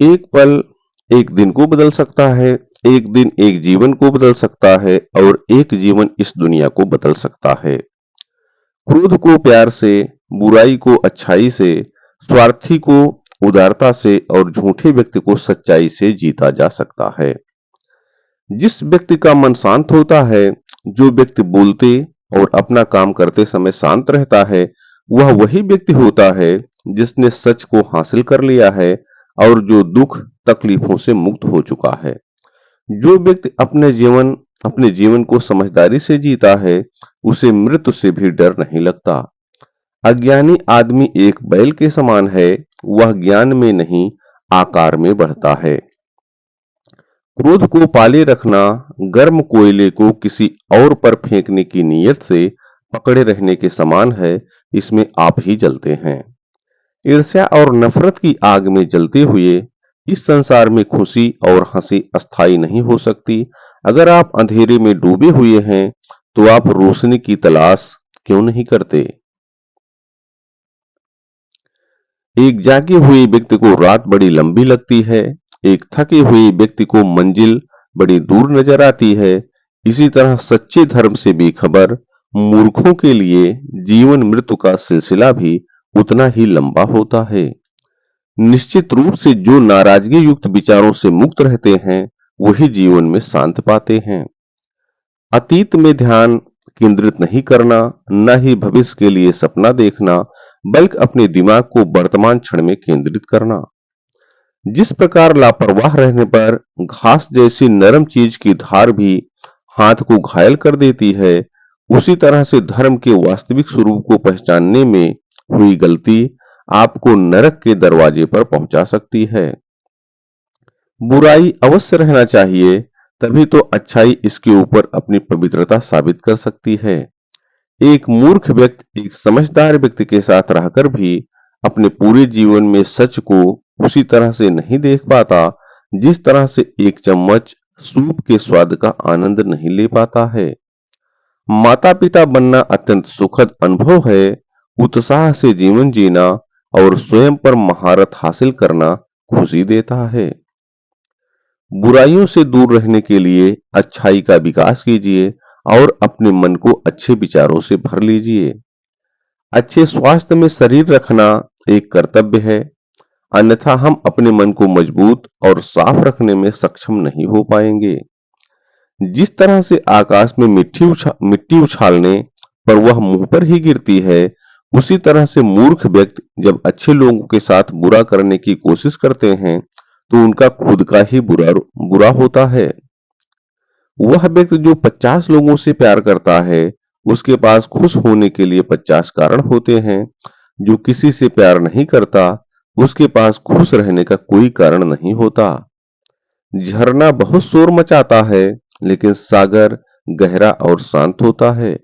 एक पल एक दिन को बदल सकता है, एक दिन एक जीवन को बदल सकता है और एक जीवन इस दुनिया को बदल सकता है। क्रोध को प्यार से, बुराई को अच्छाई से, स्वार्थी को उदारता से और झूठे व्यक्ति को सच्चाई से जीता जा सकता है। जिस व्यक्ति का मन शांत होता है, जो व्यक्ति बोलते और अपना काम करते समय शांत रहता है, वह वही व्यक्ति होता है जिसने सच को हासिल कर लिया है और जो दुख तकलीफों से मुक्त हो चुका है। जो व्यक्ति अपने जीवन को समझदारी से जीता है, उसे मृत्यु से भी डर नहीं लगता। अज्ञानी आदमी एक बैल के समान है, वह ज्ञान में नहीं, आकार में बढ़ता है। क्रोध को पाले रखना गर्म कोयले को किसी और पर फेंकने की नीयत से पकड़े रहने के समान है, इसमें आप ही जलते हैं। ईर्ष्या और नफरत की आग में जलते हुए इस संसार में खुशी और हंसी अस्थायी नहीं हो सकती। अगर आप अंधेरे में डूबे हुए हैं, तो आप रोशनी की तलाश क्यों नहीं करते? एक जागे हुए व्यक्ति को रात बड़ी लंबी लगती है, एक थके हुए व्यक्ति को मंजिल बड़ी दूर नजर आती है। इसी तरह सच्चे धर्म से बेखबर मूर्खों के लिए जीवन मृत्यु का सिलसिला भी उतना ही लंबा होता है। निश्चित रूप से जो नाराजगी युक्त विचारों से मुक्त रहते हैं, वही जीवन में शांत पाते हैं। अतीत में ध्यान केंद्रित नहीं करना, न ही भविष्य के लिए सपना देखना, बल्कि अपने दिमाग को वर्तमान क्षण में केंद्रित करना। जिस प्रकार लापरवाह रहने पर घास जैसी नरम चीज की धार भी हाथ को घायल कर देती है, उसी तरह से धर्म के वास्तविक स्वरूप को पहचानने में हुई गलती आपको नरक के दरवाजे पर पहुंचा सकती है। बुराई अवश्य रहना चाहिए, तभी तो अच्छाई इसके ऊपर अपनी पवित्रता साबित कर सकती है। एक मूर्ख व्यक्ति एक समझदार व्यक्ति के साथ रहकर भी अपने पूरे जीवन में सच को उसी तरह से नहीं देख पाता, जिस तरह से एक चम्मच सूप के स्वाद का आनंद नहीं ले पाता है। माता पिता बनना अत्यंत सुखद अनुभव है, उत्साह से जीवन जीना और स्वयं पर महारत हासिल करना खुशी देता है। बुराइयों से दूर रहने के लिए अच्छाई का विकास कीजिए और अपने मन को अच्छे विचारों से भर लीजिए। अच्छे स्वास्थ्य में शरीर रखना एक कर्तव्य है, अन्यथा हम अपने मन को मजबूत और साफ रखने में सक्षम नहीं हो पाएंगे। जिस तरह से आकाश में मिट्टी उछालने पर वह मुंह पर ही गिरती है, उसी तरह से मूर्ख व्यक्ति जब अच्छे लोगों के साथ बुरा करने की कोशिश करते हैं, तो उनका खुद का ही बुरा होता है। वह व्यक्ति जो 50 लोगों से प्यार करता है, उसके पास खुश होने के लिए 50 कारण होते हैं। जो किसी से प्यार नहीं करता, उसके पास खुश रहने का कोई कारण नहीं होता। झरना बहुत शोर मचाता है, लेकिन सागर गहरा और शांत होता है।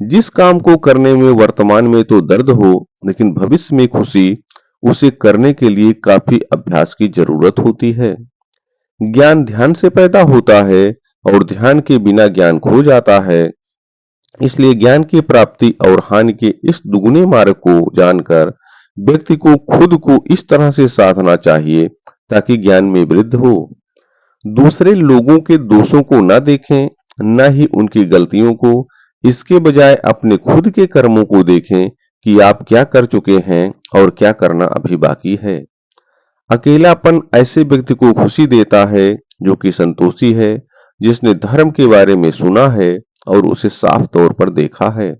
जिस काम को करने में वर्तमान में तो दर्द हो, लेकिन भविष्य में खुशी, उसे करने के लिए काफी अभ्यास की जरूरत होती है। ज्ञान ध्यान से पैदा होता है और ध्यान के बिना ज्ञान खो जाता है। इसलिए ज्ञान की प्राप्ति और हानि के इस दुगने मार्ग को जानकर व्यक्ति को खुद को इस तरह से साधना चाहिए ताकि ज्ञान में वृद्धि हो। दूसरे लोगों के दोषों को न देखें, न ही उनकी गलतियों को। इसके बजाय अपने खुद के कर्मों को देखें कि आप क्या कर चुके हैं और क्या करना अभी बाकी है। अकेलापन ऐसे व्यक्ति को खुशी देता है जो कि संतोषी है, जिसने धर्म के बारे में सुना है और उसे साफ तौर पर देखा है।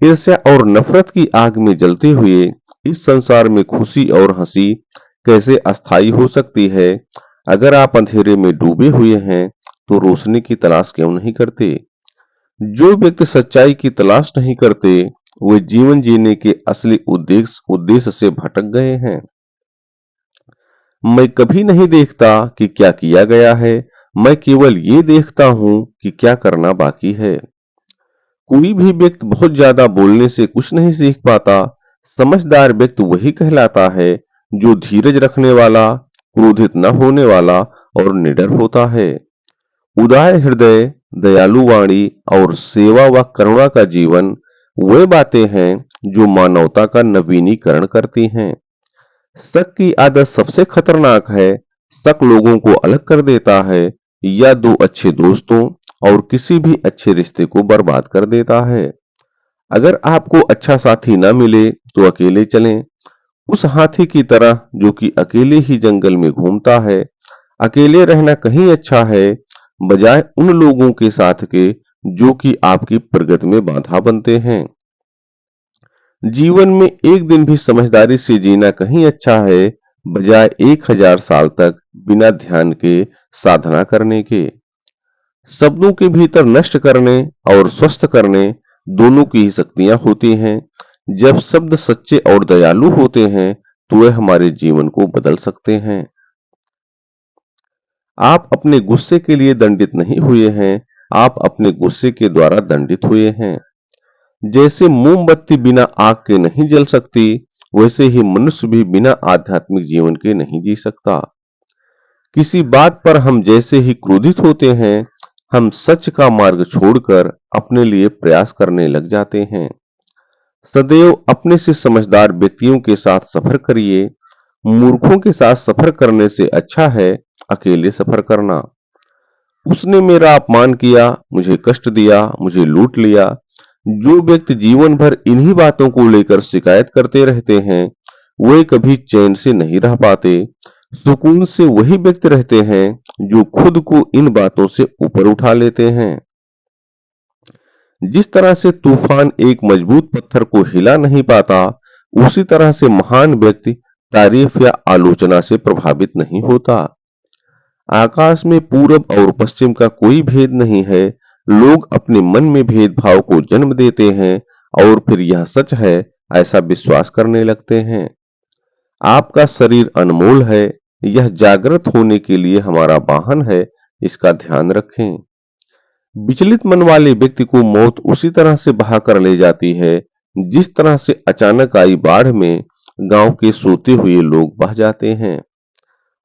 ईर्ष्या और नफरत की आग में जलते हुए इस संसार में खुशी और हंसी कैसे अस्थायी हो सकती है? अगर आप अंधेरे में डूबे हुए हैं, तो रोशनी की तलाश क्यों नहीं करते? जो व्यक्ति सच्चाई की तलाश नहीं करते, वे जीवन जीने के असली उद्देश्य से भटक गए हैं। मैं कभी नहीं देखता कि क्या किया गया है, मैं केवल ये देखता हूं कि क्या करना बाकी है। कोई भी व्यक्ति बहुत ज्यादा बोलने से कुछ नहीं सीख पाता। समझदार व्यक्ति वही कहलाता है जो धीरज रखने वाला, क्रोधित न होने वाला और निडर होता है। उदार हृदय, दयालु वाणी और सेवा व करुणा का जीवन वे बातें हैं जो मानवता का नवीनीकरण करती हैं। शक की आदत सबसे खतरनाक है। शक लोगों को अलग कर देता है या दो अच्छे दोस्तों और किसी भी अच्छे रिश्ते को बर्बाद कर देता है। अगर आपको अच्छा साथी ना मिले तो अकेले चलें। उस हाथी की तरह जो कि अकेले ही जंगल में घूमता है। अकेले रहना कहीं अच्छा है बजाय उन लोगों के साथ के जो कि आपकी प्रगति में बाधा बनते हैं। जीवन में एक दिन भी समझदारी से जीना कहीं अच्छा है बजाय 1000 साल तक बिना ध्यान के साधना करने के। शब्दों के भीतर नष्ट करने और स्वस्थ करने दोनों की ही शक्तियां होती हैं। जब शब्द सच्चे और दयालु होते हैं तो वे हमारे जीवन को बदल सकते हैं। आप अपने गुस्से के लिए दंडित नहीं हुए हैं, आप अपने गुस्से के द्वारा दंडित हुए हैं। जैसे मोमबत्ती बिना आग के नहीं जल सकती, वैसे ही मनुष्य भी बिना आध्यात्मिक जीवन के नहीं जी सकता। किसी बात पर हम जैसे ही क्रोधित होते हैं, हम सच का मार्ग छोड़कर अपने लिए प्रयास करने लग जाते हैं। सदैव अपने से समझदार व्यक्तियों के साथ सफर करिए। मूर्खों के साथ सफर करने से अच्छा है अकेले सफर करना। उसने मेरा अपमान किया, मुझे कष्ट दिया, मुझे लूट लिया। जो व्यक्ति जीवन भर इन्हीं बातों को लेकर शिकायत करते रहते हैं, वे कभी चैन से नहीं रह पाते। सुकून से वही व्यक्ति रहते हैं जो खुद को इन बातों से ऊपर उठा लेते हैं। जिस तरह से तूफान एक मजबूत पत्थर को हिला नहीं पाता, उसी तरह से महान व्यक्ति तारीफ या आलोचना से प्रभावित नहीं होता। आकाश में पूरब और पश्चिम का कोई भेद नहीं है। लोग अपने मन में भेदभाव को जन्म देते हैं और फिर यह सच है ऐसा विश्वास करने लगते हैं। आपका शरीर अनमोल है, यह जागृत होने के लिए हमारा वाहन है, इसका ध्यान रखें। विचलित मन वाले व्यक्ति को मौत उसी तरह से बहा कर ले जाती है जिस तरह से अचानक आई बाढ़ में गांव के सोते हुए लोग बह जाते हैं।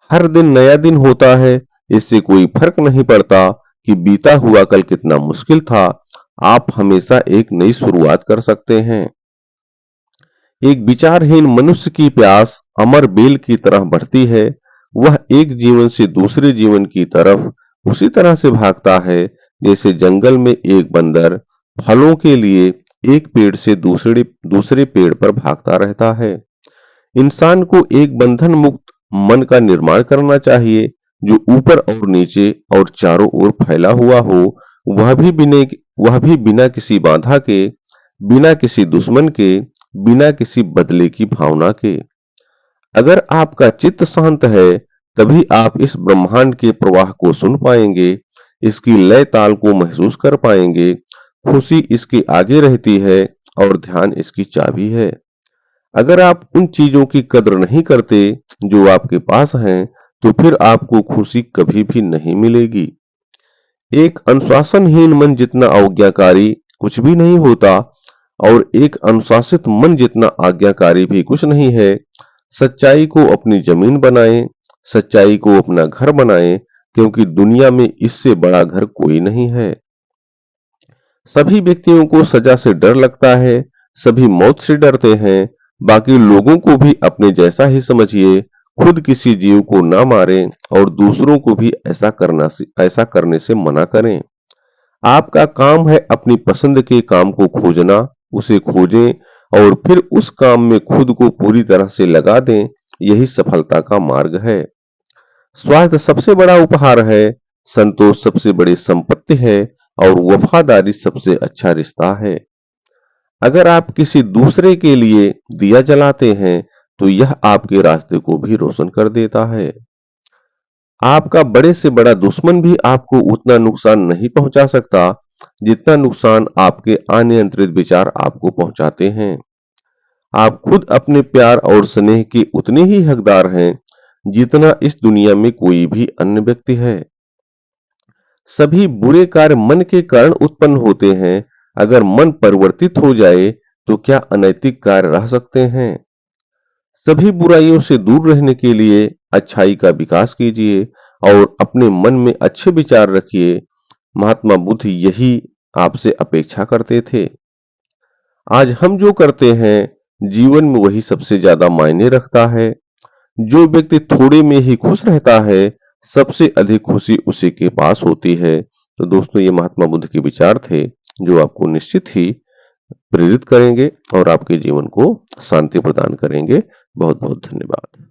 हर दिन नया दिन होता है, इससे कोई फर्क नहीं पड़ता कि बीता हुआ कल कितना मुश्किल था। आप हमेशा एक नई शुरुआत कर सकते हैं। एक विचारहीन मनुष्य की प्यास अमर बेल की तरह बढ़ती है। वह एक जीवन से दूसरे जीवन की तरफ उसी तरह से भागता है जैसे जंगल में एक बंदर फलों के लिए एक पेड़ से दूसरे दूसरे पेड़ पर भागता रहता है। इंसान को एक बंधन मुक्त मन का निर्माण करना चाहिए जो ऊपर और नीचे और चारों ओर फैला हुआ हो। वह भी बिना वह भी बिना किसी बाधा के, बिना किसी दुश्मन के, बिना किसी बदले की भावना के। अगर आपका चित्त शांत है तभी आप इस ब्रह्मांड के प्रवाह को सुन पाएंगे, इसकी लय ताल को महसूस कर पाएंगे। खुशी इसके आगे रहती है और ध्यान इसकी चाबी है। अगर आप उन चीजों की कद्र नहीं करते जो आपके पास हैं, तो फिर आपको खुशी कभी भी नहीं मिलेगी। एक अनुशासनहीन मन जितना आज्ञाकारी कुछ भी नहीं होता और एक अनुशासित मन जितना आज्ञाकारी भी कुछ नहीं है। सच्चाई को अपनी जमीन बनाएं, सच्चाई को अपना घर बनाएं, क्योंकि दुनिया में इससे बड़ा घर कोई नहीं है। सभी व्यक्तियों को सजा से डर लगता है, सभी मौत से डरते हैं। बाकी लोगों को भी अपने जैसा ही समझिए। खुद किसी जीव को ना मारें और दूसरों को भी ऐसा करने से मना करें। आपका काम है अपनी पसंद के काम को खोजना, उसे खोजें और फिर उस काम में खुद को पूरी तरह से लगा दें। यही सफलता का मार्ग है। स्वास्थ्य सबसे बड़ा उपहार है, संतोष सबसे बड़ी संपत्ति है और वफादारी सबसे अच्छा रिश्ता है। अगर आप किसी दूसरे के लिए दिया जलाते हैं तो यह आपके रास्ते को भी रोशन कर देता है। आपका बड़े से बड़ा दुश्मन भी आपको उतना नुकसान नहीं पहुंचा सकता जितना नुकसान आपके अनियंत्रित विचार आपको पहुंचाते हैं। आप खुद अपने प्यार और स्नेह के उतने ही हकदार हैं जितना इस दुनिया में कोई भी अन्य व्यक्ति है। सभी बुरे कार्य मन के कारण उत्पन्न होते हैं। अगर मन परिवर्तित हो जाए तो क्या अनैतिक कार्य रह सकते हैं। सभी बुराइयों से दूर रहने के लिए अच्छाई का विकास कीजिए और अपने मन में अच्छे विचार रखिए। महात्मा बुद्ध यही आपसे अपेक्षा करते थे। आज हम जो करते हैं जीवन में वही सबसे ज्यादा मायने रखता है। जो व्यक्ति थोड़े में ही खुश रहता है, सबसे अधिक खुशी उसी के पास होती है। तो दोस्तों, ये महात्मा बुद्ध के विचार थे जो आपको निश्चित ही प्रेरित करेंगे और आपके जीवन को शांति प्रदान करेंगे। बहुत बहुत धन्यवाद।